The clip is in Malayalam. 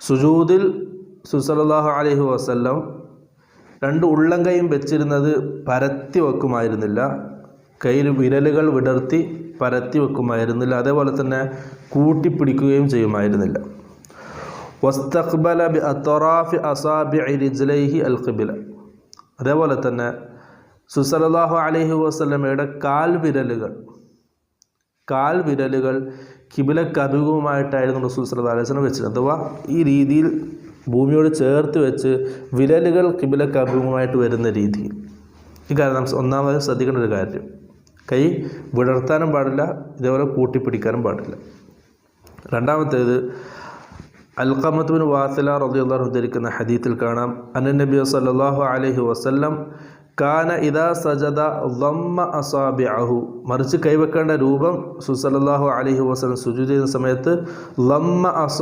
സുജൂദിൽ സല്ലല്ലാഹു അലൈഹി വസല്ലം രണ്ട് ഉള്ളംകൈയും വെച്ചിരുന്നത് പരത്തി വെക്കുമായിരുന്നില്ല, കയ്യിൽ വിരലുകൾ വിടർത്തി പരത്തി വെക്കുമായിരുന്നില്ല, അതേപോലെ തന്നെ കൂട്ടിപ്പിടിക്കുകയും ചെയ്യുമായിരുന്നില്ല. വസ്തഖ്ബല ബി അത്റാഫി അസാബിഇ റിജ്ലൈഹി അൽ ഖിബ്ല, അതേപോലെ തന്നെ സല്ലല്ലാഹു അലൈഹി വസല്ലമയുടെ കാൽ വിരലുകൾ ഖിബ്ലക്ക് അഭിമുഖമായിട്ടായിരുന്നു റസൂൽ സല്ലല്ലാഹു അലൈഹി വസല്ലം വെച്ചത്. അഥവാ ഈ രീതിയിൽ ഭൂമിയോട് ചേർത്ത് വെച്ച് വിരലുകൾ ഖിബ്ലക്ക് അഭിമുഖമായിട്ട് വരുന്ന രീതിയിൽ. ഈ കാര്യം നാം ഒന്നാമത് ശ്രദ്ധിക്കേണ്ട ഒരു കാര്യം, കൈ വിടർത്താനും പാടില്ല, ഇതേപോലെ കൂട്ടിപ്പിടിക്കാനും പാടില്ല. രണ്ടാമത്തേത് അൽഖമത്ത് ബിൻ വാസില റളിയല്ലാഹു അൻഹു ധരിക്കുന്ന ഹദീത്തിൽ കാണാം, അന്ന നബി സല്ലല്ലാഹു അലൈഹി വസല്ലം കാന ഇദാ സജദ ളമ്മ അസാബിഅഹു, മറിച്ച് കൈവെക്കേണ്ട രൂപം സല്ലല്ലാഹു അലൈഹി വസല്ലം സുജൂദ് ചെയ്യുന്ന സമയത്ത്